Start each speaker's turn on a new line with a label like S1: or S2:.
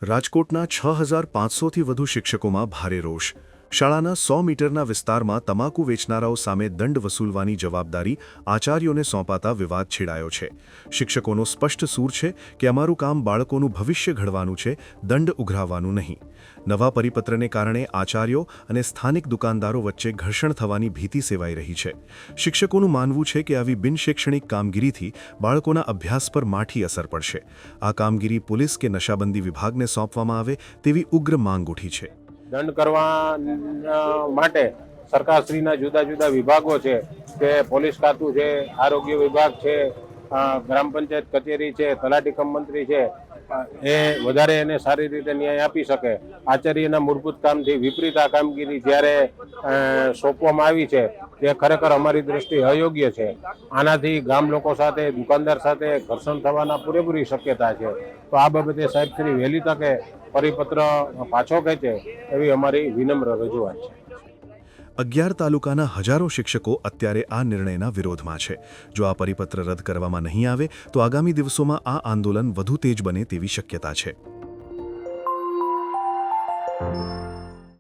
S1: રાજકોટના 6500થી વધુ શિક્ષકોમાં ભારે રોષ. શાળાના 100 મીટરના વિસ્તારમાં તમાકુ વેચનારાઓ સામે દંડ વસૂલવાની જવાબદારી આચાર્યોને સોંપાતા વિવાદ છેડાયો છે. શિક્ષકોનો સ્પષ્ટ સૂર છે કે અમારું કામ બાળકોનું ભવિષ્ય ઘડવાનું છે, દંડ ઉઘરાવવાનું નહીં. નવા પરિપત્રને કારણે આચાર્યો અને સ્થાનિક દુકાનદારો વચ્ચે ઘર્ષણ થવાની ભીતિ સેવાઈ રહી છે. શિક્ષકોનું માનવું છે કે આવી બિનશૈક્ષણિક કામગીરીથી બાળકોના અભ્યાસ પર માઠી અસર પડશે. આ કામગીરી પોલીસ કે નશાબંધી વિભાગને સોંપવામાં આવે તેવી ઉગ્ર માંગ ઉઠી છે.
S2: દંડ કરવા માટે સરકારશ્રીના જુદા જુદા વિભાગો છે, કે પોલીસ ખાતું છે, આરોગ્ય વિભાગ છે, ગ્રામ પંચાયત કચેરી છે, તલાટી કમ મંત્રી છે, એ વધારે એને સારી રીતે ન્યાય આપી શકે. આચાર્યના મૂળભૂત કામથી વિપરીત આ કામગીરી જ્યારે સોંપવામાં આવી છે તે ખરેખર અમારી દ્રષ્ટિએ અયોગ્ય છે. આનાથી ગામ લોકો સાથે, દુકાનદાર સાથે ઘર્ષણ થવાના પૂરેપૂરી શક્યતા છે. તો આ બાબતે સાહેબશ્રી વહેલી તકે પરિપત્ર પાછો ખેંચે એવી અમારી વિનમ્ર રજૂઆત છે.
S1: 11 તાલુકાના હજારો શિક્ષકો અત્યારે આ નિર્ણયના વિરોધમાં છે. જો આ પરિપત્ર રદ કરવામાં નહીં આવે તો આગામી દિવસોમાં આ આંદોલન વધુ તેજ બને તેવી શક્યતા છે.